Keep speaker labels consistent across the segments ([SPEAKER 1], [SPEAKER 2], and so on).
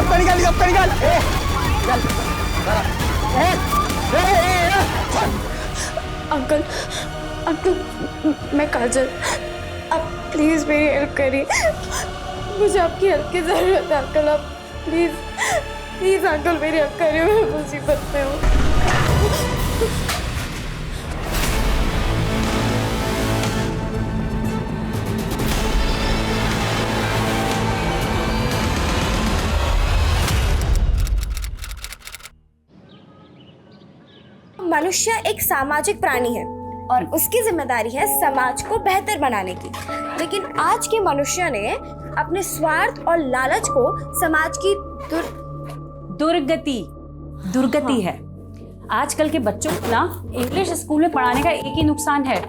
[SPEAKER 1] जब्ता निकाल, जब्ता निकाल।
[SPEAKER 2] Uncle, uncle मैं काजल, आप प्लीज मेरी हेल्प करिए, मुझे आपकी हेल्प की जरूरत है अंकल। आप प्लीज प्लीज अंकल मेरी हेल्प करिए, मैं मुसीबत में हूँ।
[SPEAKER 3] मनुष्य एक सामाजिक प्राणी है और उसकी जिम्मेदारी है समाज को बेहतर बनाने की। लेकिन आज के मनुष्य ने अपने स्वार्थ और लालच को समाज की
[SPEAKER 4] दुर्गति है। आजकल के बच्चों को ना इंग्लिश स्कूल में पढ़ाने का एक ही नुकसान है,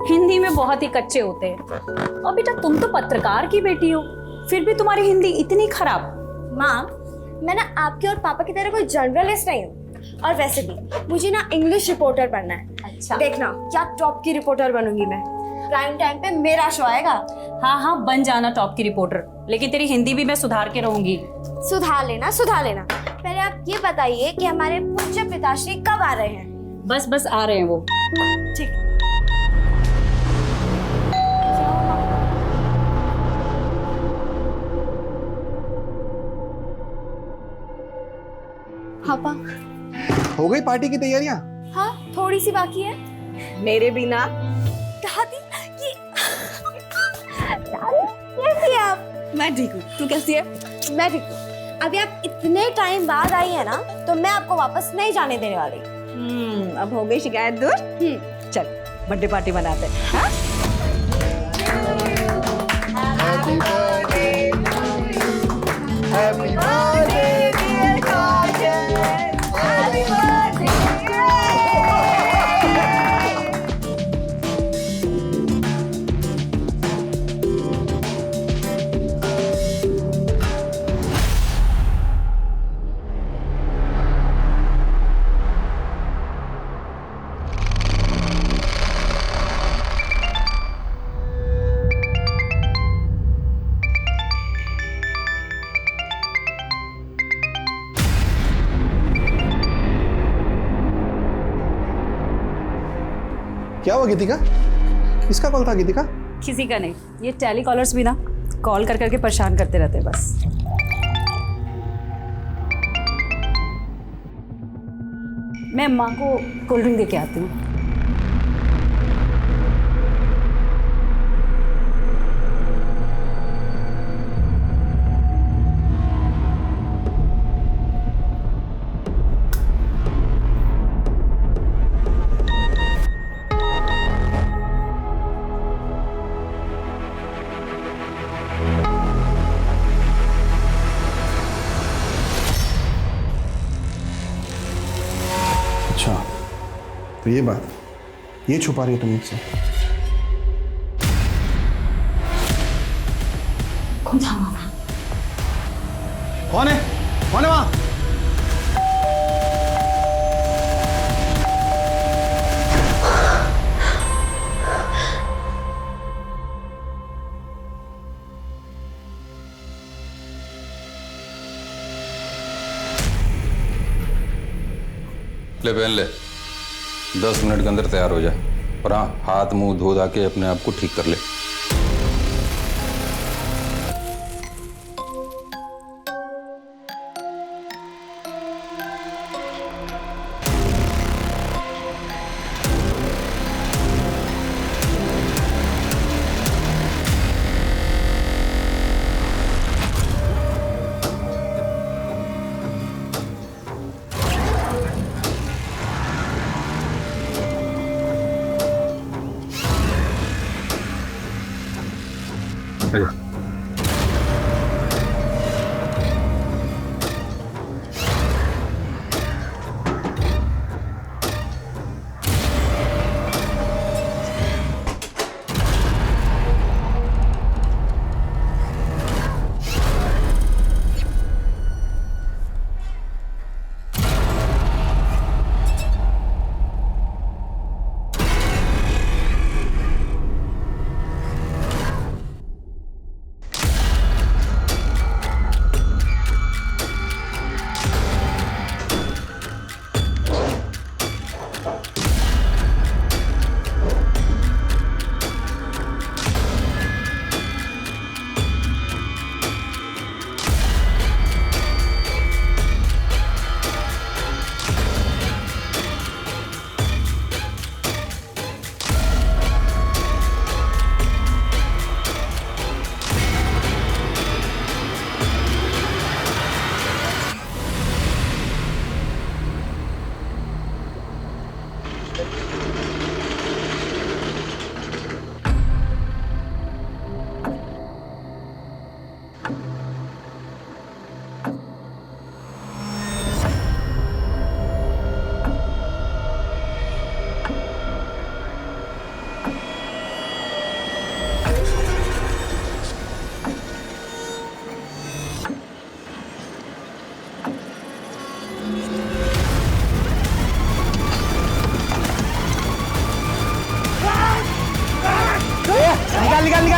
[SPEAKER 4] हिंदी में बहुत ही कच्चे होते हैं। और बेटा तुम तो पत्रकार की बेटी हो, फिर भी तुम्हारी हिंदी इतनी खराब।
[SPEAKER 3] माँ, मैं ना आपके और पापा की तरह कोई जर्नलिस्ट नहीं हूँ, और वैसे भी मुझे ना इंग्लिश रिपोर्टर बनना है।
[SPEAKER 4] अच्छा,
[SPEAKER 3] देखना क्या टॉप की रिपोर्टर बनूंगी मैं। प्राइम टाइम पे मेरा शो आएगा।
[SPEAKER 4] हाँ हाँ बन जाना टॉप की रिपोर्टर, लेकिन तेरी हिंदी भी मैं सुधार के रहूंगी।
[SPEAKER 3] सुधार लेना, सुधार लेना। पहले आप ये बताइए कि हमारे पूज्य पिताश्री कब आ रहे हैं?
[SPEAKER 4] बस आ रहे हैं वो।
[SPEAKER 3] ठीक। पापा,
[SPEAKER 1] हो गई पार्टी की तैयारियां?
[SPEAKER 3] हाँ थोड़ी सी बाकी है।
[SPEAKER 5] मेरे बिना
[SPEAKER 3] दादी, ये दादी कैसी है आप?
[SPEAKER 5] मैं ठीक हूँ, तू कैसी है?
[SPEAKER 3] मैं ठीक हूँ। अभी आप इतने टाइम बाद आई है ना, तो मैं आपको वापस नहीं जाने देने वाली।
[SPEAKER 5] अब हो गई शिकायत दूर। चल बर्थडे पार्टी मनाते हैं। हाँ?
[SPEAKER 1] Happy birthday, dear Kajal. Happy birthday. क्या हुआ गीतिका? किसका कॉल था गीतिका?
[SPEAKER 4] किसी का नहीं, ये टेली कॉलर्स भी ना कॉल कर करके परेशान करते रहते हैं बस। मैं माँ को कोल्ड ड्रिंक दे के आती हूँ।
[SPEAKER 1] अच्छा, तो ये बात, ये छुपा रही है तुम मुझसे?
[SPEAKER 4] कौन था मामा?
[SPEAKER 1] कौन है? कौन है वहां?
[SPEAKER 6] ले पहन ले, 10 मिनट के अंदर तैयार हो जाए। और हाँ, हाथ मुंह धो धा के अपने आप को ठीक कर ले।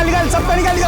[SPEAKER 1] निकाल सबका निकाल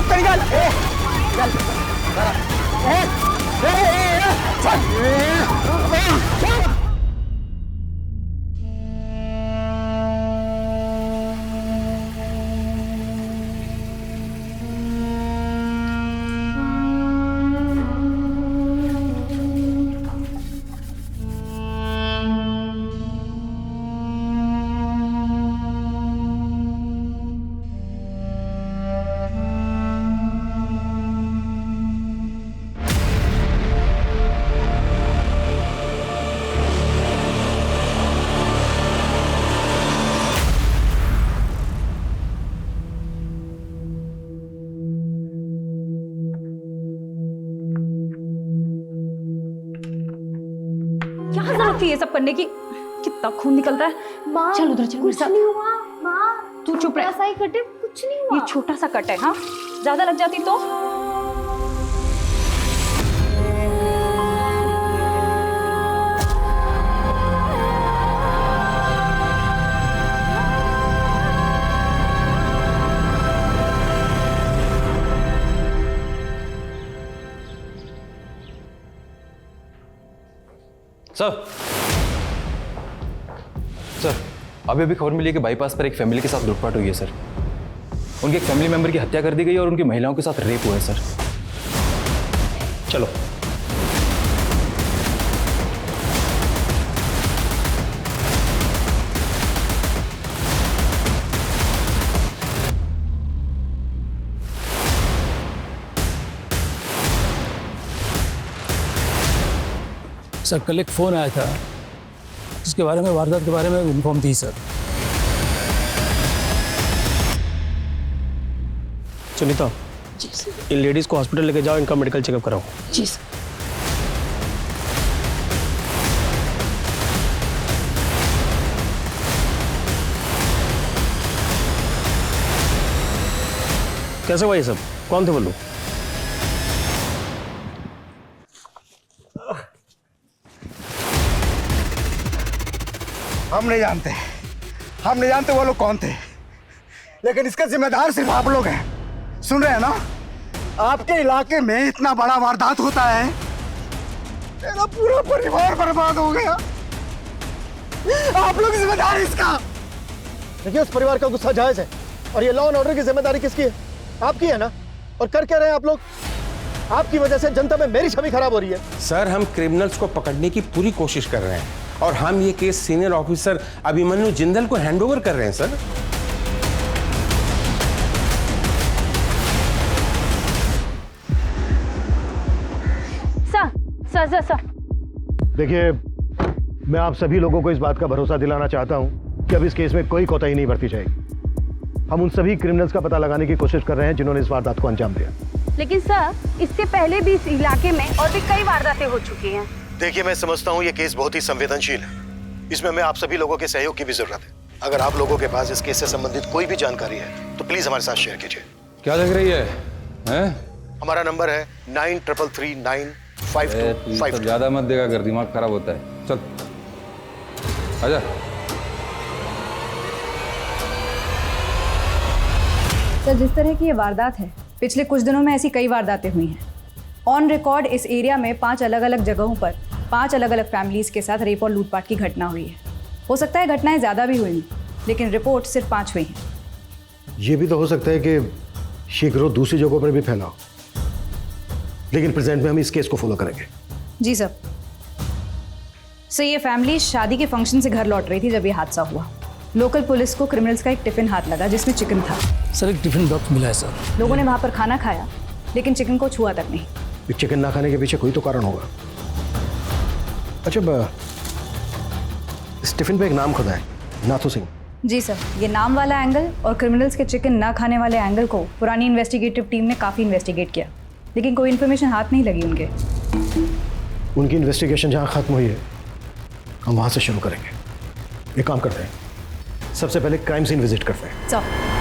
[SPEAKER 4] क्या जरूरत थी ये सब करने की? कितना खून निकल रहा है।
[SPEAKER 2] माँ
[SPEAKER 4] चल उधर चल,
[SPEAKER 2] कुछ नहीं हुआ माँ,
[SPEAKER 4] तू चुप रह।
[SPEAKER 2] ऐसा ही कटे, कुछ नहीं हुआ।
[SPEAKER 4] ये छोटा सा कट है, हाँ ज्यादा लग जाती तो।
[SPEAKER 7] सर अभी अभी खबर मिली है कि बाईपास पर एक फैमिली के साथ लूटपाट हुई है सर। उनके एक फैमिली मेंबर की हत्या कर दी गई और उनकी महिलाओं के साथ रेप हुआ है सर। चलो।
[SPEAKER 8] सर कल एक फ़ोन आया था जिसके बारे में, वारदात के बारे में इन्फॉर्म थी सर। सुनीता, इन लेडीज़ को हॉस्पिटल लेके जाओ, इनका मेडिकल चेकअप कराओ।
[SPEAKER 4] जी सर।
[SPEAKER 8] कैसे हुआ ये सब? कौन थे वो लोग?
[SPEAKER 1] हम नहीं जानते वो लोग कौन थे, लेकिन इसका जिम्मेदार सिर्फ आप लोग हैं। सुन रहे हैं ना? आपके इलाके में इतना बड़ा वारदात होता है, मेरा पूरा परिवार बर्बाद हो गया। आप लोग जिम्मेदार हैं इसका।
[SPEAKER 9] देखिए उस परिवार का गुस्सा जायज है और ये लॉ एंड ऑर्डर की जिम्मेदारी किसकी है? आपकी है ना। और कर क्या रहे हैं आप लोग? आपकी वजह से जनता में मेरी छवि खराब हो रही है।
[SPEAKER 10] सर हम क्रिमिनल्स को पकड़ने की पूरी कोशिश कर रहे हैं और हम ये case senior officer Abhimanyu Jindal को हैंडओवर कर रहे हैं सर।
[SPEAKER 4] सर
[SPEAKER 9] देखिए मैं आप सभी लोगों को इस बात का भरोसा दिलाना चाहता हूं कि अब इस केस में कोई कोताही नहीं बरती जाएगी। हम उन सभी क्रिमिनल्स का पता लगाने की कोशिश कर रहे हैं जिन्होंने इस वारदात को अंजाम दिया।
[SPEAKER 11] लेकिन सर इससे पहले भी इस इलाके में और भी कई वारदातें हो चुकी हैं।
[SPEAKER 9] देखिए मैं समझता हूं ये केस बहुत ही संवेदनशील है, इसमें हमें आप सभी लोगों के सहयोग की भी जरूरत है। अगर आप लोगों के पास इस केस से संबंधित कोई भी जानकारी है तो प्लीज हमारे साथ शेयर कीजिए।
[SPEAKER 6] क्या लग रही है, हैं?
[SPEAKER 9] हमारा नंबर है 93395252।
[SPEAKER 6] ज्यादा मत देगा कर, दिमाग खराब होता है। चल आजा।
[SPEAKER 11] सर जिस तरह की ये वारदात है, पिछले कुछ दिनों में ऐसी कई वारदातें हुई हैं। ऑन रिकॉर्ड इस एरिया में 5 अलग अलग जगहों पर 5 अलग अलग फैमिलीज के साथ रेप और लूटपाट की घटना हुई है। हो सकता है घटनाएं ज़्यादा भी हुई, लेकिन रिपोर्ट सिर्फ 5 हुई हैं।
[SPEAKER 9] ये भी तो हो सकता है कि शीघ्र दूसरी जगहों पर भी फैला हो, लेकिन प्रेजेंट में हम इस केस को फॉलो करेंगे।
[SPEAKER 11] जी सर। सर ये फैमिली शादी के फंक्शन से घर लौट रही थी जब ये हादसा हुआ। लोकल पुलिस को क्रिमिनल्स का एक टिफिन हाथ लगा जिसमें चिकन था।
[SPEAKER 8] सर एक टिफिन बॉक्स मिला है सर।
[SPEAKER 11] लोगों ने वहाँ पर खाना खाया लेकिन चिकन को छुआ तक नहीं।
[SPEAKER 9] चिकन ना खाने के पीछे कोई तो कारण होगा। अच्छा इस टिफिन पे एक नाम खुदा है, नाथू सिंह।
[SPEAKER 11] जी सर, ये नाम वाला एंगल और क्रिमिनल्स के चिकन ना खाने वाले एंगल को पुरानी इन्वेस्टिगेटिव टीम ने काफ़ी इन्वेस्टिगेट किया, लेकिन कोई इन्फॉर्मेशन हाथ नहीं लगी उनके।
[SPEAKER 9] उनकी इन्वेस्टिगेशन जहाँ खत्म हुई है हम वहाँ से शुरू करेंगे। एक काम करते हैं, सबसे पहले क्राइम सीन विजिट करते हैं।
[SPEAKER 11] सर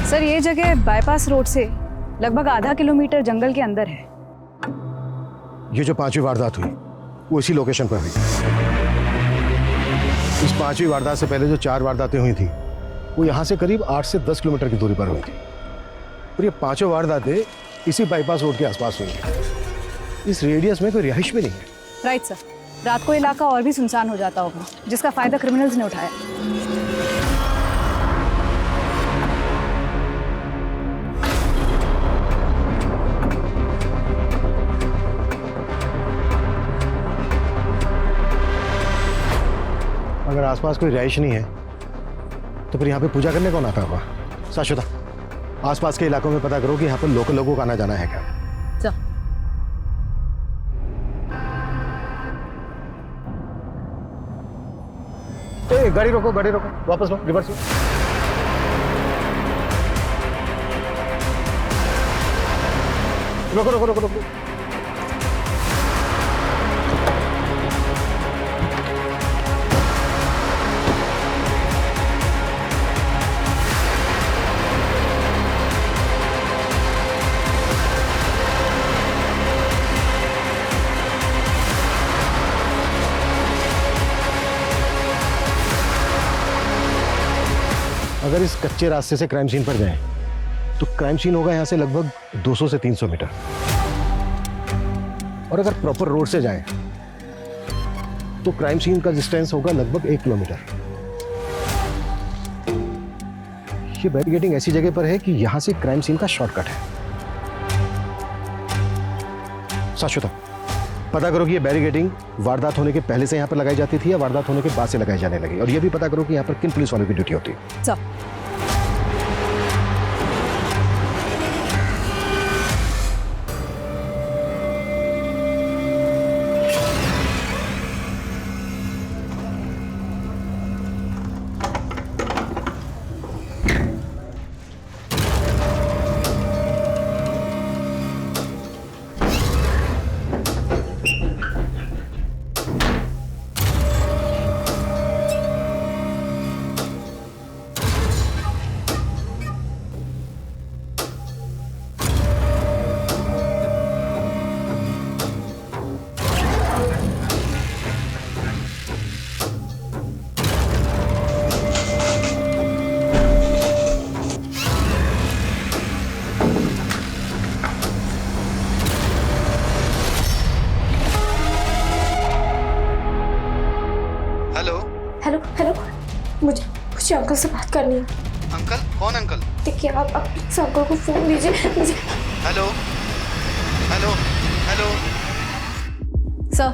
[SPEAKER 11] सर, ये जगह बाईपास रोड से लगभग आधा किलोमीटर जंगल के अंदर है।
[SPEAKER 9] ये जो 5वीं वारदात हुई वो इसी लोकेशन पर हुई। इस 5वीं वारदात से पहले जो 4 वारदातें हुई थी वो यहाँ से करीब 8 से 10 किलोमीटर की दूरी पर हुई थी, और ये 5 वारदातें इसी बाईपास रोड के आसपास हुई हैं। इस रेडियस में कोई रिहाइश भी नहीं है।
[SPEAKER 11] राइट सर, रात को इलाका और भी सुनसान हो जाता होगा, जिसका फायदा क्रिमिनल्स ने उठाया।
[SPEAKER 9] अगर आसपास कोई रिहाइश नहीं है तो फिर यहाँ पे पूजा करने कौन आता होगा? शाश्वता, आसपास के इलाकों में पता करो कि यहाँ पर लोकल लोगों का आना जाना है क्या। ए, गाड़ी रोको, वापस लो, रिवर्स लो। रोको। अगर इस कच्चे रास्ते से क्राइम सीन पर जाएं तो क्राइम सीन होगा यहाँ से लगभग 200 से 300 मीटर, और अगर प्रॉपर रोड से जाएं तो क्राइम सीन का डिस्टेंस होगा लगभग 1 किलोमीटर। ये बैरिकेडिंग ऐसी जगह पर है कि यहाँ से क्राइम सीन का शॉर्टकट है। शाश्वता, पता करो कि ये बैरिकेडिंग वारदात होने के पहले से यहाँ पर लगाई जाती थी या वारदात होने के बाद से लगाई जाने लगी, और ये भी पता करो कि यहाँ पर किन पुलिस वालों की ड्यूटी होती है।
[SPEAKER 11] सर,
[SPEAKER 2] हेलो, मुझे अंकल से बात करनी है।
[SPEAKER 1] अंकल? कौन अंकल?
[SPEAKER 2] देखिए, आप प्लीज अंकल को फोन दीजिए मुझे।
[SPEAKER 1] हेलो।
[SPEAKER 11] सर,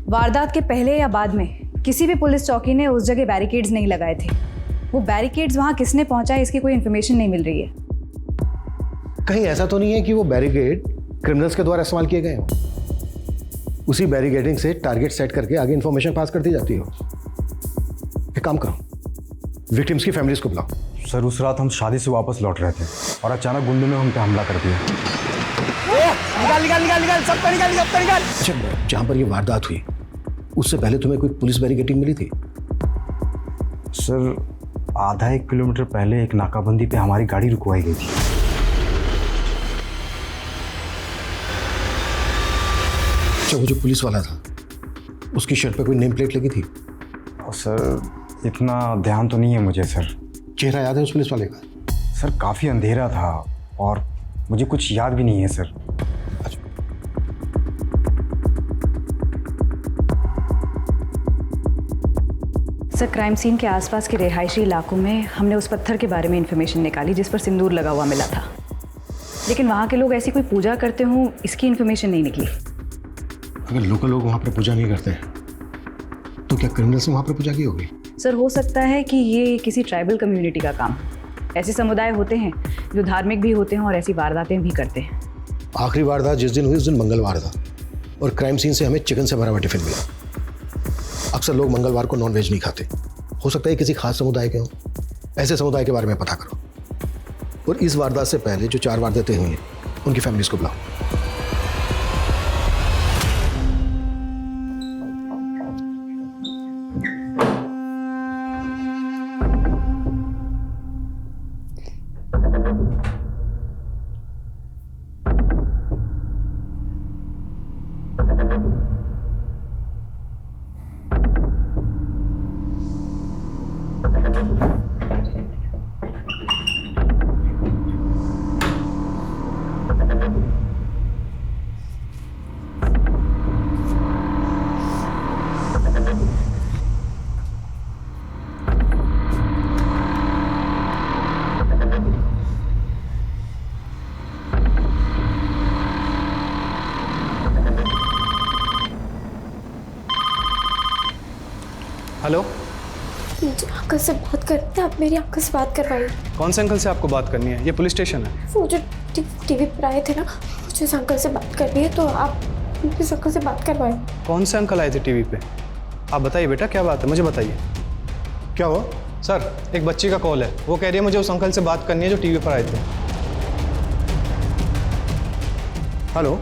[SPEAKER 11] वारदात के पहले या बाद में किसी भी पुलिस चौकी ने उस जगह बैरिकेड्स नहीं लगाए थे। वो बैरिकेड्स वहां किसने पहुंचाए इसकी कोई इन्फॉर्मेशन नहीं मिल रही है।
[SPEAKER 9] कहीं ऐसा तो नहीं है कि वो बैरिकेड क्रिमिनल्स के द्वारा इस्तेमाल किए गए हो? उसी बैरिकेडिंग से टारगेट सेट करके आगे इंफॉर्मेशन पास कर दी जाती हो। एक काम करो, विक्टिम्स की फैमिलीज को बुलाओ।
[SPEAKER 7] सर, उस रात हम शादी से वापस लौट रहे थे और अचानक गुंडों ने हम पे हमला कर दिया।
[SPEAKER 1] निकाल, सबको निकाल।
[SPEAKER 9] अच्छा, जहाँ पर ये वारदात हुई उससे पहले तुम्हें कोई पुलिस बैरिकेडिंग मिली थी?
[SPEAKER 7] सर, आधा 1 किलोमीटर पहले एक नाकाबंदी पे हमारी गाड़ी रुकवाई गई थी।
[SPEAKER 9] अच्छा, वो जो पुलिस वाला था उसकी शर्ट पे कोई नेम प्लेट लगी थी?
[SPEAKER 7] सर, इतना ध्यान तो नहीं है मुझे सर।
[SPEAKER 9] चेहरा याद है उस पुलिस वाले का?
[SPEAKER 7] सर, काफ़ी अंधेरा था और मुझे कुछ याद भी नहीं है सर।
[SPEAKER 11] सर, क्राइम सीन के आसपास के रिहायशी इलाकों में हमने उस पत्थर के बारे में इंफॉर्मेशन निकाली जिस पर सिंदूर लगा हुआ मिला था, लेकिन वहाँ के लोग ऐसी कोई पूजा करते हों इसकी इंफॉर्मेशन नहीं निकली।
[SPEAKER 9] अगर लोकल लोग वहाँ पर पूजा नहीं करते तो क्या क्रिमिनल्स ने वहाँ पर पूजा की होगी?
[SPEAKER 11] सर, हो सकता है कि ये किसी ट्राइबल कम्युनिटी का काम। ऐसे समुदाय होते हैं जो धार्मिक भी होते हैं और ऐसी वारदातें भी करते हैं।
[SPEAKER 9] आखिरी वारदात जिस दिन हुई उस दिन मंगलवार था और क्राइम सीन से हमें चिकन से भरा हुआ टिफिन मिला। अक्सर लोग मंगलवार को नॉन वेज नहीं खाते। हो सकता है किसी खास समुदाय के हों। ऐसे समुदाय के बारे में पता करो और इस वारदात से पहले जो 4 वारदातें हुई हैं उनकी फैमिलीज को बुलाओ।
[SPEAKER 12] हेलो,
[SPEAKER 2] मुझे अंकल से बात करनी है। आप मेरी अंकल से बात करवाइए।
[SPEAKER 12] कौन से अंकल से आपको बात करनी है? ये पुलिस स्टेशन है।
[SPEAKER 2] वो जो टीवी पर आए थे ना, मुझे उस अंकल से बात करनी है, तो आप इस अंकल से बात करवाइए।
[SPEAKER 12] कौन से अंकल आए थे टीवी पे? आप बताइए बेटा, क्या बात है, मुझे बताइए।
[SPEAKER 9] क्या हुआ?
[SPEAKER 12] सर, एक बच्ची का कॉल है, वो कह रही है मुझे उस अंकल से बात करनी है जो टीवी पर आए थे।
[SPEAKER 9] हेलो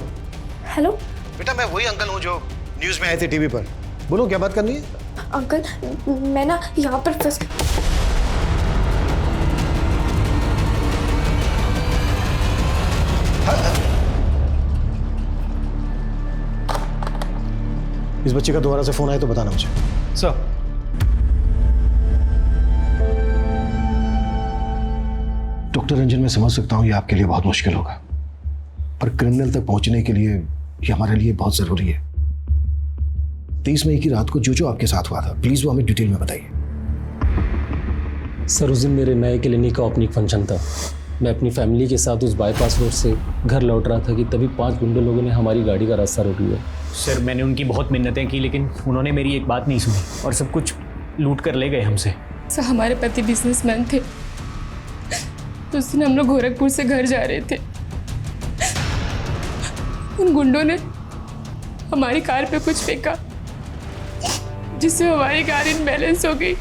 [SPEAKER 2] हेलो
[SPEAKER 9] बेटा, मैं वही अंकल हूँ जो न्यूज़ में आए थे टीवी पर। बोलो, क्या बात करनी है?
[SPEAKER 2] अंकल, मैं ना यहाँ पर फंस
[SPEAKER 9] इस बच्चे का दोबारा से फोन आए तो बताना मुझे।
[SPEAKER 12] सर,
[SPEAKER 9] डॉक्टर रंजन, मैं समझ सकता हूँ ये आपके लिए बहुत मुश्किल होगा, पर क्रिमिनल तक पहुंचने के लिए ये हमारे लिए बहुत जरूरी है। 23 मई की रात को जो जो आपके साथ हुआ था, प्लीज वो हमें डिटेल में बताइए।
[SPEAKER 13] सर, उस दिन मेरे नए क्लिनिक का ओपनिंग फंक्शन था। मैं अपनी फैमिली के साथ उस बाईपास रोड से घर लौट रहा था कि तभी 5 गुंडे लोगों ने हमारी गाड़ी का रास्ता रोक लिया।
[SPEAKER 14] सर, मैंने उनकी बहुत मिन्नतें की लेकिन उन्होंने मेरी एक बात नहीं सुनी और सब कुछ लूट कर ले गए हमसे।
[SPEAKER 15] सर, हमारे पति बिजनेसमैन थे, तो उस दिन हम लोग गोरखपुर से घर जा रहे थे। उन गुंडों ने हमारी कार पे कुछ फेंका जिससे हमारी कार इनबैलेंस हो गई।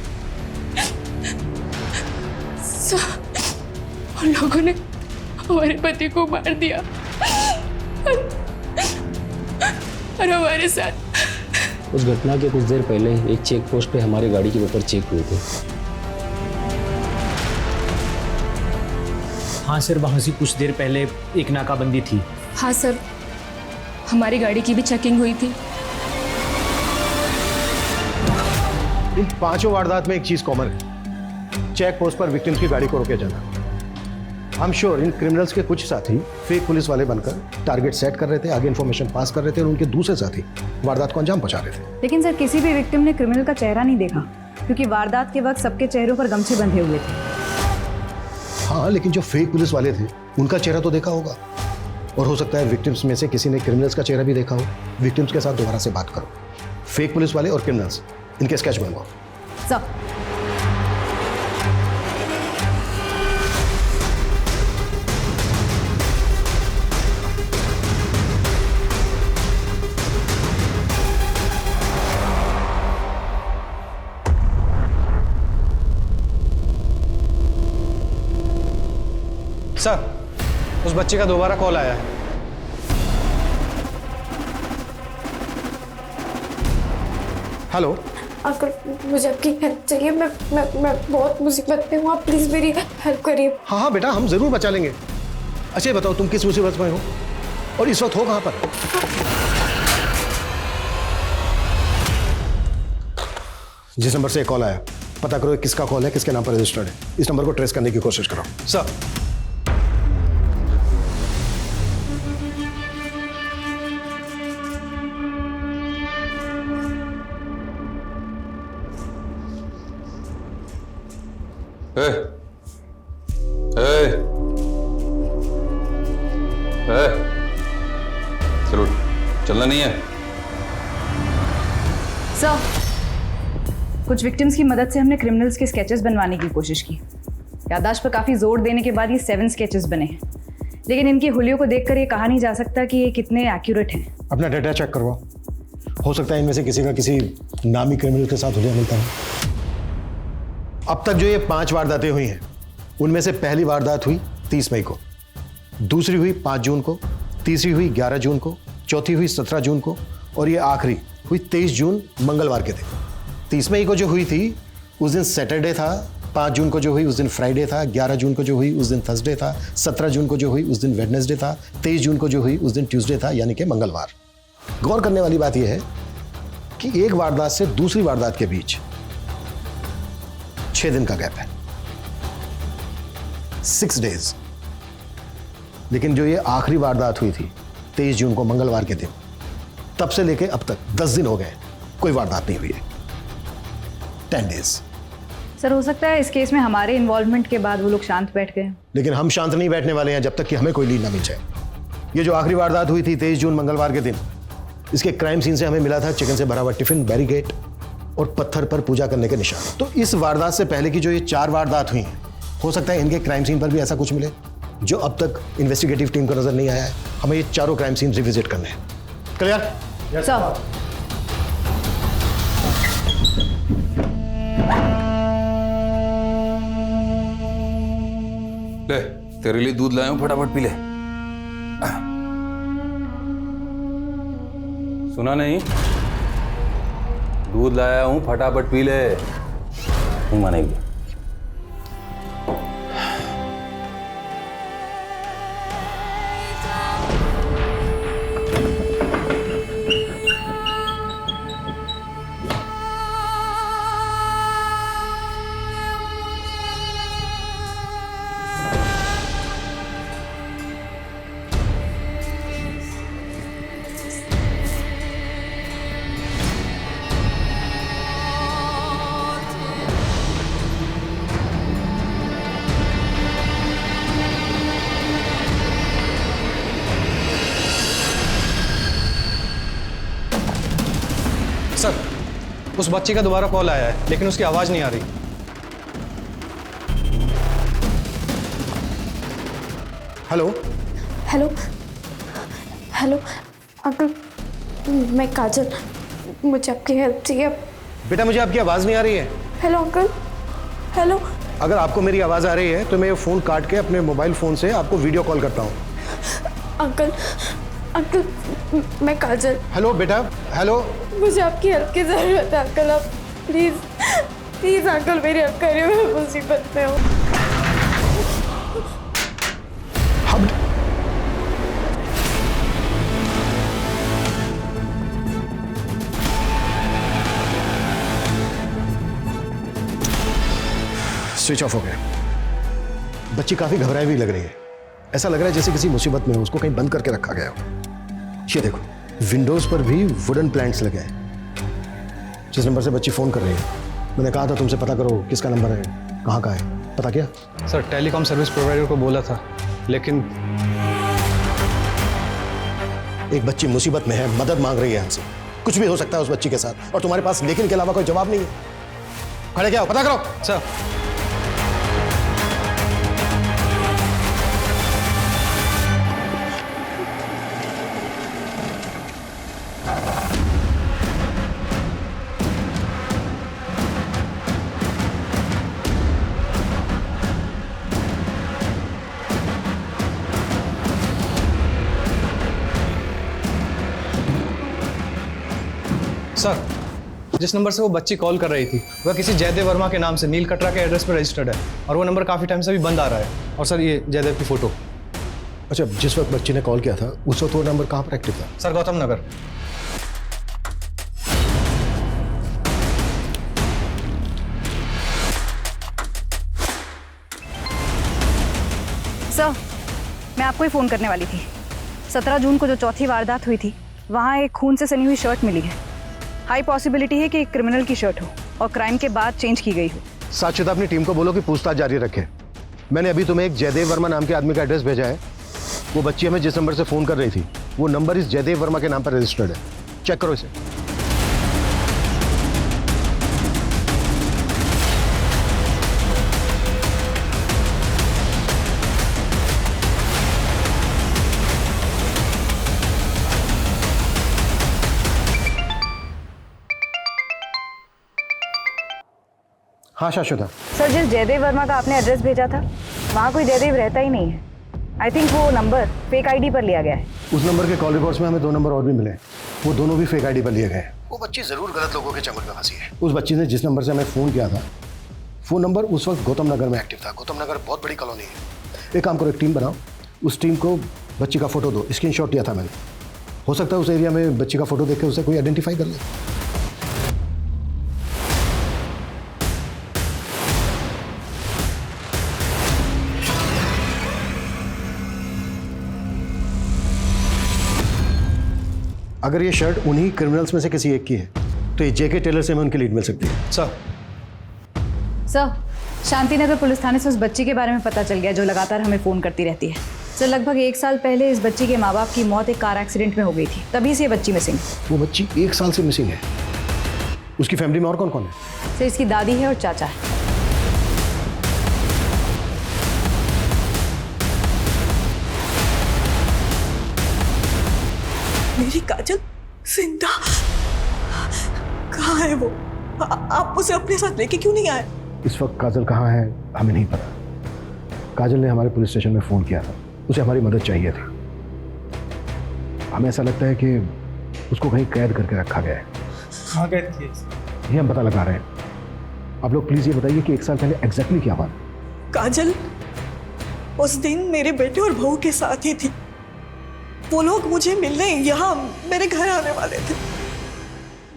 [SPEAKER 15] उन लोगों ने हमारे पति को मार दिया और हमारे साथ।
[SPEAKER 13] उस घटना के कुछ देर पहले एक चेक पोस्ट पे हमारी गाड़ी के पेपर चेक हुए थे।
[SPEAKER 14] हाँ सर, वहाँ से कुछ देर पहले एक नाकाबंदी थी।
[SPEAKER 15] हाँ सर, हमारी गाड़ी की भी चेकिंग हुई थी।
[SPEAKER 9] इन 5 वारदात में एक चीज कॉमन है, चेक पोस्ट पर विक्टिम्स की गाड़ी को रोके जाना। I am sure in criminals के कुछ साथी फेक पुलिस वाले बनकर टारगेट सेट कर रहे थे, आगे इन्फॉर्मेशन पास कर रहे थे और उनके दूसरे साथी वारदात को अंजाम पहुंचा रहे थे।
[SPEAKER 11] लेकिन सर, किसी भी विक्टिम ने क्रिमिनल का चेहरा नहीं देखा क्योंकि वारदात के वक्त सबके चेहरों पर गमछे बंधे हुए थे।
[SPEAKER 9] हाँ, लेकिन जो फेक पुलिस वाले थे उनका चेहरा तो देखा होगा, और हो सकता है विक्टिम्स में से किसी ने क्रिमिनल्स का चेहरा भी देखा हो। विक्टिम्स के साथ दोबारा से बात करो, फेक पुलिस वाले और क्रिमिनल्स, इनके स्केच बनवाओ।
[SPEAKER 11] सर,
[SPEAKER 12] सर, उस बच्चे का दोबारा कॉल आया है।
[SPEAKER 9] हेलो
[SPEAKER 2] अंकल, मुझे आपकी हेल्प चाहिए। मैं बहुत मुसीबत में हूँ, आप प्लीज़ मेरी हेल्प करिए।
[SPEAKER 9] हाँ हाँ बेटा, हम जरूर बचा लेंगे। अच्छा बताओ, तुम किस मुसीबत में हो और इस वक्त हो कहाँ पर? जिस नंबर से कॉल आया, पता करो किसका कॉल है, किसके नाम पर रजिस्टर्ड है। इस नंबर को ट्रेस करने की कोशिश करो।
[SPEAKER 12] सर,
[SPEAKER 6] ए, ए, ए, चलो चलना नहीं है।
[SPEAKER 11] सर, कुछ विक्टिम्स की मदद से हमने क्रिमिनल्स के स्केचेस बनवाने की कोशिश की। याददाश्त पर काफ़ी जोर देने के बाद ये 7 स्केचेस बने हैं, लेकिन इनकी हुलियों को देखकर ये कहा नहीं जा सकता कि ये कितने एक्यूरेट हैं।
[SPEAKER 9] अपना डेटा चेक करवाओ, हो सकता है इनमें से किसी का किसी नामी क्रिमिनल के साथ हुलिया मिलता है। अब तक जो ये 5 वारदातें हुई हैं, उनमें से पहली वारदात हुई 30 मई को, दूसरी हुई 5 जून को, तीसरी हुई 11 जून को, चौथी हुई 17 जून को और ये आखिरी हुई 23 जून मंगलवार के दिन। 30 मई को जो हुई थी उस दिन सैटरडे था, 5 जून को जो हुई उस दिन फ्राइडे था, 11 जून को जो हुई उस दिन थर्सडे था, 17 जून को जो हुई उस दिन वेडनेसडे था, 23 जून को जो हुई उस दिन ट्यूसडे था, यानी कि मंगलवार। गौर करने वाली बात यह है कि एक वारदात से दूसरी वारदात के बीच 6 दिन का गैप है, 6 डेज। लेकिन जो ये आखिरी वारदात हुई थी 23 जून को मंगलवार के दिन, तब से लेके अब तक 10 दिन हो गए, कोई वारदात नहीं हुई है। 10 डेज।
[SPEAKER 11] सर, हो सकता है इस केस में हमारे इन्वॉल्वमेंट के बाद वो लोग शांत बैठ गए।
[SPEAKER 9] लेकिन हम शांत नहीं बैठने वाले हैं जब तक कि हमें कोई लीड ना मिल जाए। ये जो आखिरी वारदात हुई थी 23 जून मंगलवार के दिन, इसके क्राइम सीन से हमें मिला था चिकन से भरा हुआ टिफिन, बैरिकेड और पत्थर पर पूजा करने के निशान। तो इस वारदात से पहले की जो ये 4 वारदात हुई हैं, हो सकता है इनके क्राइम सीन पर भी ऐसा कुछ मिले जो अब तक इन्वेस्टिगेटिव टीम को नजर नहीं आया है। हमें ये चारों क्राइम सीन रिविजिट करने हैं। क्लियर?
[SPEAKER 11] सर,
[SPEAKER 6] ले तेरे लिए दूध लाया हूं, फटाफट पी ले। सुना नहीं? दूध लाया हूं, फटाफट पी ले। नहीं मानेगी।
[SPEAKER 12] सर, उस बच्ची का दोबारा कॉल आया है, लेकिन उसकी आवाज नहीं आ रही।
[SPEAKER 9] हेलो
[SPEAKER 2] हेलो हेलो अंकल, मैं काजल, मुझे आपकी हेल्प चाहिए।
[SPEAKER 9] बेटा, मुझे आपकी आवाज नहीं आ रही है।
[SPEAKER 2] Hello uncle, hello.
[SPEAKER 9] अगर आपको मेरी आवाज आ रही है तो मैं ये फोन काट के अपने मोबाइल फोन से आपको वीडियो कॉल करता हूँ।
[SPEAKER 2] अंकल अंकल, मैं काजल।
[SPEAKER 9] हेलो बेटा, हेलो।
[SPEAKER 2] मुझे आपकी हेल्प की जरूरत है अंकल, आप प्लीज प्लीज अंकल मेरी हेल्प करिए, मैं मुसीबत में हूँ।
[SPEAKER 9] स्विच ऑफ हो गया। बच्ची काफी घबराई हुई लग रही है। ऐसा लग रहा है जैसे किसी मुसीबत में हो, उसको कहीं बंद करके रखा गया हो। ये देखो, विंडोज पर भी वुडन प्लैंक्स लगे हैं। जिस नंबर से बच्ची फोन कर रही है, मैंने कहा था तुमसे पता करो किसका नंबर है, कहाँ का है, पता किया?
[SPEAKER 12] सर, टेलीकॉम सर्विस प्रोवाइडर को बोला था, लेकिन
[SPEAKER 9] एक बच्ची मुसीबत में है, मदद मांग रही है हमसे। कुछ भी हो सकता है उस बच्ची के साथ, और तुम्हारे पास लेकिन के अलावा कोई जवाब नहीं है। खड़े क्या हो, पता करो।
[SPEAKER 12] सर, सर, जिस नंबर से वो बच्ची कॉल कर रही थी वह किसी जयदेव वर्मा के नाम से नील कटरा के एड्रेस पर रजिस्टर्ड है, और वो नंबर काफ़ी टाइम से भी बंद आ रहा है। और सर, ये जयदेव की फ़ोटो।
[SPEAKER 9] अच्छा, जिस वक्त बच्ची ने कॉल किया था उस वक्त वो नंबर कहाँ पर एक्टिव था?
[SPEAKER 12] सर, गौतम नगर।
[SPEAKER 11] सर, मैं आपको ही फ़ोन करने वाली थी। 17 जून को जो चौथी वारदात हुई थी, वहाँ एक खून से सनी हुई शर्ट मिली है। हाई पॉसिबिलिटी है कि एक क्रिमिनल की शर्ट हो और क्राइम के बाद चेंज की गई हो।
[SPEAKER 9] साक्षिता अपनी टीम को बोलो कि पूछताछ जारी रखे। मैंने अभी तुम्हें एक जयदेव वर्मा नाम के आदमी का एड्रेस भेजा है। वो बच्ची हमें जिस नंबर से फ़ोन कर रही थी, वो नंबर इस जयदेव वर्मा के नाम पर रजिस्टर्ड है। चेक करो इसे। हाँ शाश्वता।
[SPEAKER 11] सर, जिस जयदेव वर्मा का आपने एड्रेस भेजा था वहाँ कोई जयदेव रहता ही नहीं है। आई थिंक वो नंबर फेक आईडी पर लिया गया है।
[SPEAKER 9] उस नंबर के कॉल रिकॉर्ड्स में हमें 2 नंबर और भी मिले, वो दोनों भी फेक आईडी पर लिए गए। वो बच्ची जरूर गलत लोगों के चंगुल में फंसी है। उस बच्ची ने जिस नंबर से हमें फ़ोन किया था, वो नंबर उस वक्त गौतम नगर में एक्टिव था। गौतम नगर बहुत बड़ी कॉलोनी है। एक काम करो, एक टीम बनाओ, उस टीम को बच्ची का फोटो दो। स्क्रीनशॉट लिया था मैंने, हो सकता है उस एरिया में बच्ची का फोटो देख के उसे कोई आइडेंटिफाई कर ले। अगर ये शर्ट उन्हीं क्रिमिनल्स में से किसी एक की है तो ये जेके टेलर से हमें उनकी लीड मिल सकती है।
[SPEAKER 11] सर, शांतिनगर पुलिस थाने से उस बच्ची के बारे में पता चल गया जो लगातार हमें फ़ोन करती रहती है। सर, लगभग 1 साल पहले इस बच्ची के माँ बाप की मौत एक कार एक्सीडेंट में हो गई थी, तभी से ये बच्ची मिसिंग।
[SPEAKER 9] वो बच्ची 1 साल से मिसिंग है। उसकी फैमिली में और कौन कौन है?
[SPEAKER 11] सर, इसकी दादी है और चाचा है।
[SPEAKER 16] मेरी काजल जिंदा कहाँ है वो? आप उसे अपने साथ लेके क्यों नहीं आए?
[SPEAKER 9] इस वक्त काजल कहाँ है हमें नहीं पता। काजल ने हमारे पुलिस स्टेशन में फ़ोन किया था, उसे हमारी मदद चाहिए थी। हमें ऐसा लगता है कि उसको कहीं कैद करके रखा गया है।
[SPEAKER 12] कहाँ कैद किया?
[SPEAKER 9] ये हम पता लगा रहे हैं। आप लोग प्लीज़ ये बताइए कि 1 साल पहले एग्जैक्टली क्या हुआ?
[SPEAKER 16] काजल उस दिन मेरे बेटे और बहू के साथ ही थी। वो लोग मुझे मिलने यहाँ मेरे घर आने वाले थे।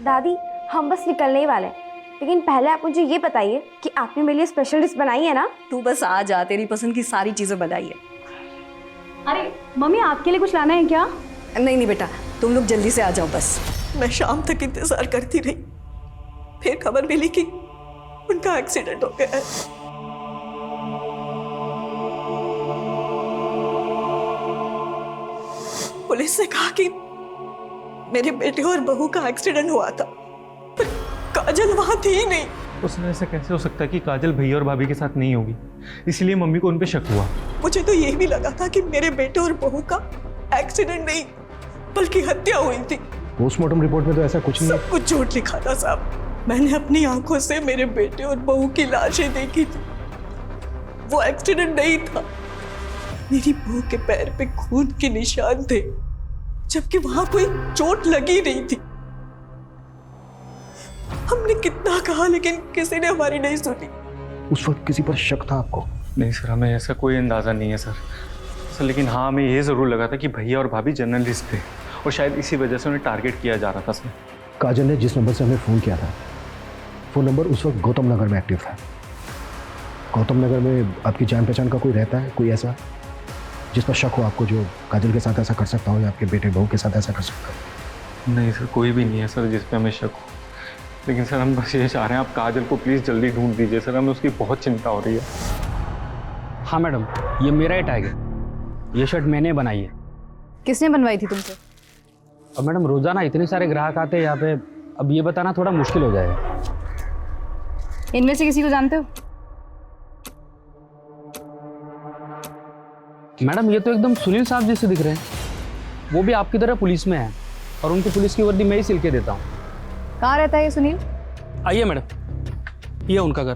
[SPEAKER 3] दादी, हम बस निकलने ही वाले हैं, लेकिन पहले आप मुझे ये बताइए कि आपने मेरे लिए स्पेशल डिश बनाई है ना?
[SPEAKER 11] तू बस आ जा, तेरी पसंद की सारी चीज़ें बनाई है।
[SPEAKER 3] अरे मम्मी, आपके लिए कुछ लाना है क्या?
[SPEAKER 11] नहीं बेटा, तुम लोग जल्दी से आ जाओ बस।
[SPEAKER 16] मैं शाम तक इंतजार करती रही, फिर खबर मिली कि उनका एक्सीडेंट हो गया है। पुलिस ने कहा कि मेरे बेटे और बहू का एक्सीडेंट हुआ था, पर काजल वहां थी ही नहीं।
[SPEAKER 14] उसमें ऐसा कैसे हो सकता है कि काजल भैया और भाभी के साथ नहीं होगी? इसलिए मम्मी को उन पे शक हुआ।
[SPEAKER 16] मुझे तो ये भी लगा था कि मेरे बेटे और बहू का एक्सीडेंट नहीं बल्कि हत्या हुई थी।
[SPEAKER 9] पोस्टमार्टम रिपोर्ट में तो ऐसा कुछ नहीं।
[SPEAKER 16] सब कुछ झूठ लिखा था साहब। मैंने अपनी आंखों से मेरे बेटे और बहू की लाशें देखी थी। वो एक्सीडेंट नहीं था। मेरी बहू के पैर पे खून के निशान थे, जबकि वहां कोई चोट लगी नहीं थी। हमने कितना कहा लेकिन किसी ने हमारी नहीं सुनी।
[SPEAKER 9] उस वक्त किसी पर शक था आपको?
[SPEAKER 14] नहीं सर, हमें ऐसा कोई अंदाज़ा नहीं है सर। लेकिन हाँ, हमें ये ज़रूर लगा था कि भैया और भाभी जर्नलिस्ट थे और शायद इसी वजह से उन्हें टारगेट किया जा रहा था सर।
[SPEAKER 9] काजल ने जिस नंबर से हमें फ़ोन किया था, वो नंबर उस वक्त गौतम नगर में एक्टिव था। गौतम नगर में आपकी जान पहचान का कोई रहता है, कोई ऐसा जिस पर शक हो आपको, जो काजल के साथ ऐसा कर सकता हो या आपके बेटे बहू के साथ ऐसा कर सकता हो?
[SPEAKER 14] नहीं सर, कोई भी नहीं है सर जिस पे हमें शक हो। लेकिन सर हम बस ये चाह रहे हैं आप काजल को प्लीज़ जल्दी ढूंढ दीजिए सर, हमें उसकी बहुत चिंता हो रही है।
[SPEAKER 17] हाँ मैडम, ये मेरा ही टैग है। ये शर्ट मैंने बनाई है।
[SPEAKER 11] किसने बनवाई थी तुमसे?
[SPEAKER 17] अब मैडम रोज़ाना इतने सारे ग्राहक आते हैं यहाँ पे, अब ये बताना थोड़ा मुश्किल हो जाएगा।
[SPEAKER 11] इनमें से किसी को जानते हो?
[SPEAKER 17] मैडम ये तो एकदम सुनील साहब जैसे दिख रहे हैं। वो भी आपकी तरह पुलिस में है और उनकी पुलिस की वर्दी मैं ही सिल के देता हूँ।
[SPEAKER 11] कहाँ रहता है ये सुनील?
[SPEAKER 17] आइए मैडम, ये उनका घर।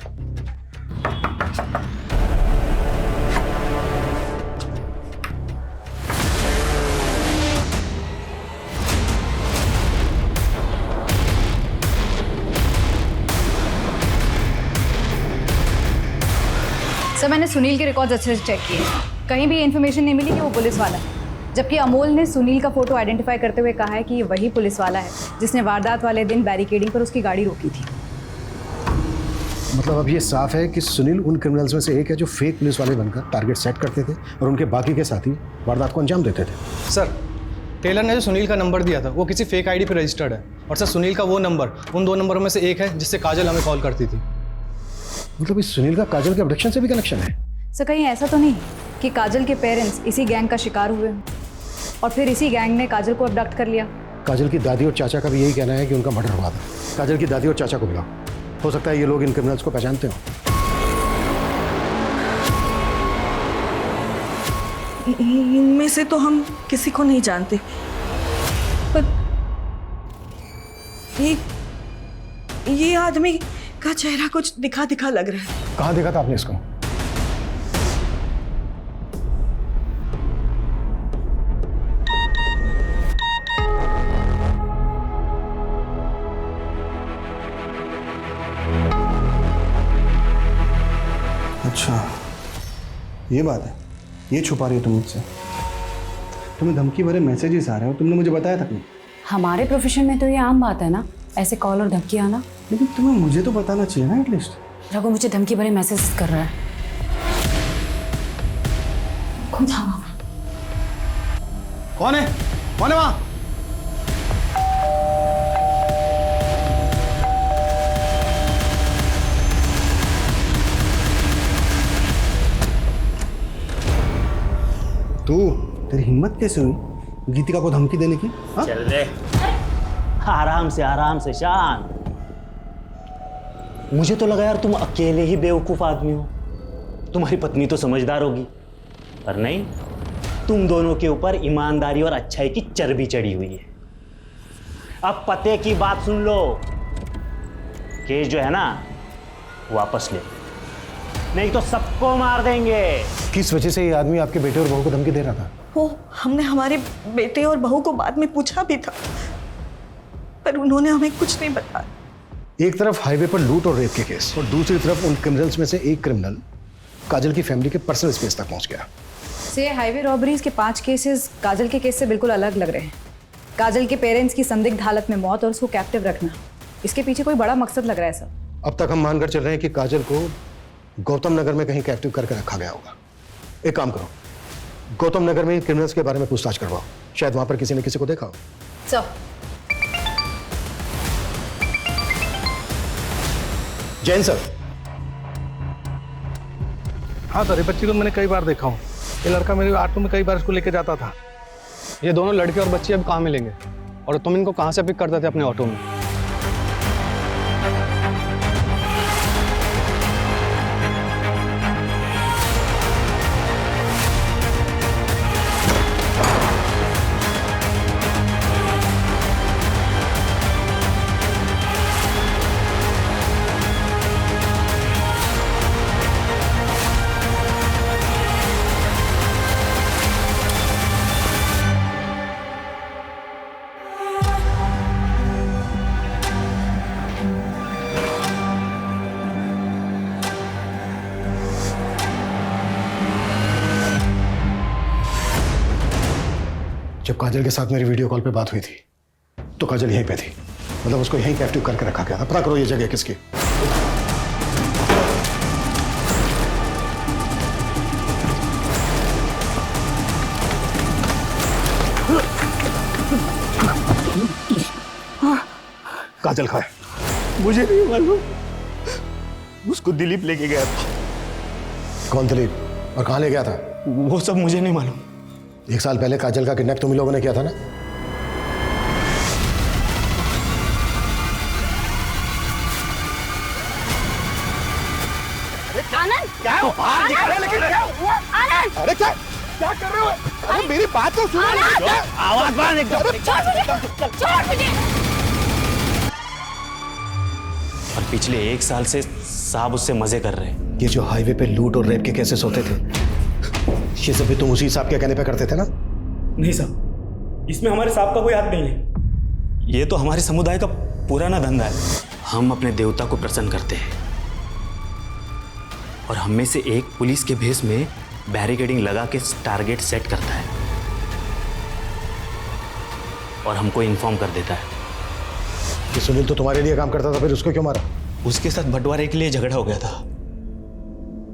[SPEAKER 11] सर, मैंने सुनील के रिकॉर्ड्स अच्छे से चेक किए, कहीं भी इन्फॉर्मेशन नहीं मिली कि वो पुलिस वाला है। जबकि अमोल ने सुनील का फोटो आइडेंटिफाई करते हुए कहा है कि ये वही पुलिस वाला है जिसने वारदात वाले दिन बैरिकेडिंग पर उसकी गाड़ी रोकी थी।
[SPEAKER 9] मतलब अब ये साफ है कि सुनील उन क्रिमिनल्स में से एक है जो फेक पुलिस वाले बनकर टारगेट सेट करते थे और उनके बाकी के साथी वारदात को अंजाम देते थे।
[SPEAKER 12] सर, टेलर ने जो सुनील का नंबर दिया था वो किसी फेक आईडी पर रजिस्टर्ड है, और सर सुनील का वो नंबर उन 2 नंबरों में से एक है जिससे काजल हमें कॉल करती थी।
[SPEAKER 9] मतलब इस सुनील का काजल के अब्डक्शन से भी कनेक्शन है?
[SPEAKER 11] सर कहीं ऐसा तो नहीं कि काजल के पेरेंट्स इसी गैंग का शिकार हुए हों और फिर इसी गैंग ने काजल को अबडक्ट कर लिया?
[SPEAKER 9] काजल की दादी और चाचा का भी यही कहना है कि उनका मर्डर हुआ था। काजल की दादी और चाचा को बुलाओ, हो सकता है ये लोग इन क्रिमिनल्स को पहचानते हो।
[SPEAKER 16] इनमें से तो हम किसी को नहीं जानते, पर ये आदमी का चेहरा कुछ दिखा दिखा लग रहा है।
[SPEAKER 9] कहाँ देखा था आपने इसको?
[SPEAKER 1] अच्छा ये बात है, ये छुपा रही हो तुम मुझसे? तुम्हें धमकी भरे मैसेजेस आ रहे हो, तुमने मुझे बताया तक नहीं।
[SPEAKER 4] हमारे प्रोफेशन में तो ये आम बात है ना, ऐसे कॉल और धमकी आना।
[SPEAKER 1] लेकिन तुम्हें मुझे तो बताना चाहिए ना एटलीस्ट।
[SPEAKER 4] रघु मुझे धमकी भरे मैसेज कर रहा है।
[SPEAKER 1] कौन है? कौन है वहां? तू, तेरी हिम्मत कैसे हुई गीतिका को धमकी देने की? हा?
[SPEAKER 18] चल दे, आराम से शांत। मुझे तो लगा यार तुम अकेले ही बेवकूफ आदमी हो, तुम्हारी पत्नी तो समझदार होगी, पर नहीं, तुम दोनों के ऊपर ईमानदारी और अच्छाई की चर्बी चढ़ी हुई है। अब पते की बात सुन लो, केस जो है ना वापस ले, नहीं तो सबको मार देंगे।
[SPEAKER 9] किस वजह से ये आदमी आपके बेटे और बहू को धमकी दे रहा था?
[SPEAKER 16] वो हमने हमारे बेटे और बहू को बाद में पूछा भी था, पर उन्होंने हमें कुछ नहीं बताया।
[SPEAKER 9] एक तरफ हाईवे पर लूट और रेप के केस और दूसरी तरफ उन क्रिमिनल्स में से एक क्रिमिनल काजल की फैमिली के पर्सनल स्पेस तक पहुंच गया।
[SPEAKER 11] से हाईवे रॉबरीज के 5 केसेस काजल के केस से बिल्कुल अलग लग रहे हैं। काजल के पेरेंट्स की संदिग्ध हालत में मौत और उसको कैप्टिव रखना, इसके पीछे कोई बड़ा मकसद लग रहा है सर।
[SPEAKER 9] अब तक हम मानकर चल रहे हैं कि काजल को गौतम नगर में कहीं कैप्टिव करके रखा गया होगा। एक काम करो, गौतम नगर में क्रिमिनल्स के बारे में पूछताछ करवाओ, शायद वहां पर किसी ने किसी को देखा हो।
[SPEAKER 11] Sir
[SPEAKER 9] Jain sir.
[SPEAKER 12] हाँ सर, ये बच्ची को मैंने कई बार देखा हूँ। ये लड़का मेरे ऑटो में कई बार इसको लेके जाता था। ये दोनों लड़के और बच्ची अब कहाँ मिलेंगे? और तुम इनको कहाँ से पिक करते थे अपने ऑटो में?
[SPEAKER 9] जब काजल के साथ मेरी वीडियो कॉल पे बात हुई थी तो काजल यहीं पे थी, मतलब उसको यहीं कैप्टिव करके रखा गया था। पता करो ये जगह किसकी। काजल कहाँ है?
[SPEAKER 1] मुझे नहीं मालूम, उसको दिलीप लेके गया था।
[SPEAKER 9] कौन दिलीप और कहाँ ले गया था?
[SPEAKER 1] वो सब मुझे नहीं मालूम।
[SPEAKER 9] 1 साल पहले काजल का किडनैप तुम ही लोगों ने किया था ना?
[SPEAKER 1] आनंद, क्या हो? बाहर दिखा रहे लेकिन क्या हुआ? आनंद, अरे क्या कर रहे हो? अरे मेरी बात तो सुनो। आवाज बाहर एकदम।
[SPEAKER 18] छोड़ मुझे। और पिछले 1 साल से साहब उससे मजे कर रहे हैं।
[SPEAKER 9] ये जो हाईवे पे लूट और रेप के केसेस होते थे, ये सब भी तुम उसी साहब के कहने पे करते थे ना?
[SPEAKER 18] नहीं साहब, इसमें हमारे साहब का कोई हाथ नहीं है। ये तो हमारे समुदाय का पुराना धंधा है। हम अपने देवता को प्रसन्न करते हैं और हम में से एक पुलिस के भेष में बैरिकेडिंग लगा के टारगेट सेट करता है और हमको इन्फॉर्म कर देता है।
[SPEAKER 9] कि सुनील तो तुम्हारे लिए काम करता था, फिर उसको क्यों मारा?
[SPEAKER 18] उसके साथ बंटवारे के लिए झगड़ा हो गया था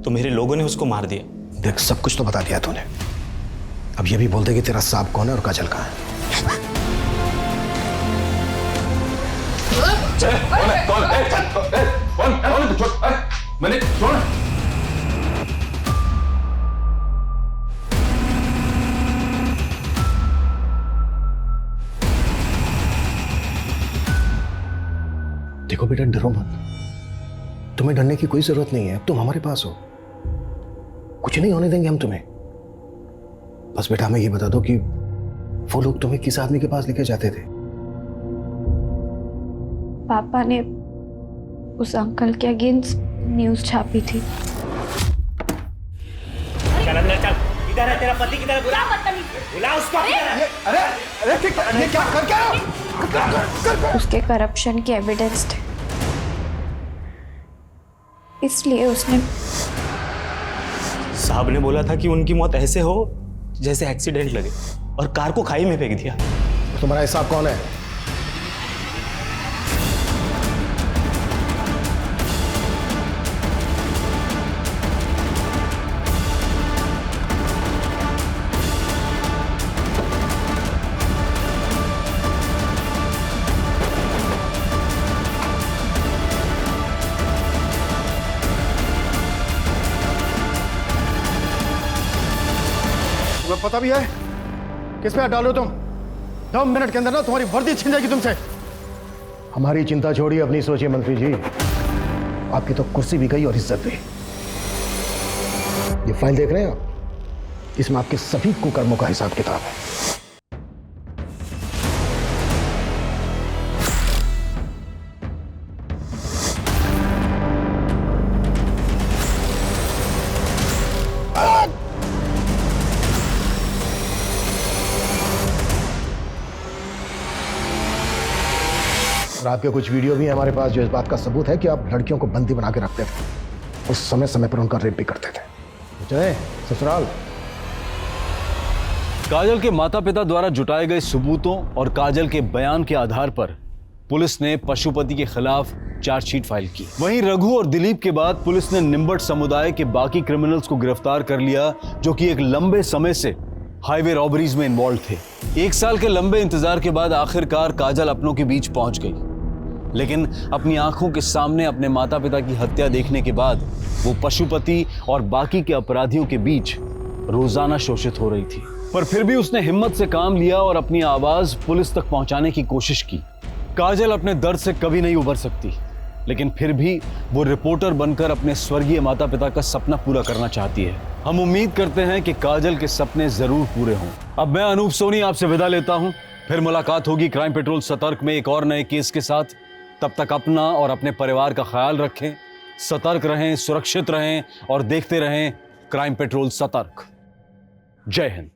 [SPEAKER 18] तो मेरे लोगों ने उसको मार दिया।
[SPEAKER 9] देख, सब कुछ तो बता दिया तूने, अब ये भी बोल दे कि तेरा साहब कौन है और काजल कहाँ है।
[SPEAKER 6] मैंने
[SPEAKER 9] बेटा डरो मत, तुम्हें डरने की कोई जरूरत नहीं है, अब तुम हमारे पास हो, कुछ नहीं होने देंगे हम तुम्हें। बस बेटा हमें ये बता दो कि वो लोग तुम्हें किस आदमी के पास लेके जाते थे?
[SPEAKER 2] पापा ने उस अंकल के अगेंस्ट न्यूज़ छापी थी।
[SPEAKER 18] चल अंदर चल, इधर है तेरा पति, किधर बुला बुला उसको।
[SPEAKER 1] अरे ये क्या कर क्या?
[SPEAKER 2] उसके करप्शन के एविडेंस थे, इसलिए उसने।
[SPEAKER 18] साहब ने बोला था कि उनकी मौत ऐसे हो जैसे एक्सीडेंट लगे, और कार को खाई में फेंक दिया।
[SPEAKER 9] तुम्हारा हिसाब कौन है? पता भी है किस पे हाथ डालो तुम? 2 मिनट के अंदर ना तुम्हारी वर्दी छिन जाएगी तुमसे। हमारी चिंता छोड़िए, अपनी सोचिए मंत्री जी। आपकी तो कुर्सी भी गई और इज्जत भी। ये फाइल देख रहे हैं आप, इसमें आपके सभी कुकर्मों का हिसाब किताब है। और आपके कुछ वीडियो भी है हमारे पास जो इस बात का सबूत है कि आप लड़कियों को बंदी बना के रखते थे, उस समय समय पर उनका रेप भी करते थे। जय ससुराल।
[SPEAKER 19] काजल के माता पिता द्वारा जुटाए गए सबूतों और काजल के बयान के आधार पर पुलिस ने पशुपति के खिलाफ चार्जशीट फाइल की। वहीं रघु और दिलीप के बाद पुलिस ने निम्बट समुदाय के बाकी क्रिमिनल्स को गिरफ्तार कर लिया, जो कि एक लंबे समय से हाईवे रॉबरीज में इन्वॉल्व थे। 1 साल के लंबे इंतजार के बाद आखिरकार काजल अपनों के बीच पहुंच गई, लेकिन अपनी आंखों के सामने अपने माता पिता की हत्या देखने के बाद वो पशुपति और बाकी के अपराधियों के बीच रोजाना शोषित हो रही थी। पर फिर भी उसने हिम्मत से काम लिया और अपनी आवाज पुलिस तक पहुंचाने की कोशिश की। काजल अपने दर्द से कभी नहीं उबर सकती, लेकिन फिर भी वो रिपोर्टर बनकर अपने स्वर्गीय माता पिता का सपना पूरा करना चाहती है। हम उम्मीद करते हैं कि काजल के सपने जरूर पूरे हों। अब मैं अनूप सोनी आपसे विदा लेता हूं, फिर मुलाकात होगी क्राइम पेट्रोल सतर्क में एक और नए केस के साथ। तब तक अपना और अपने परिवार का ख्याल रखें, सतर्क रहें, सुरक्षित रहें और देखते रहें क्राइम पेट्रोल सतर्क। जय हिंद।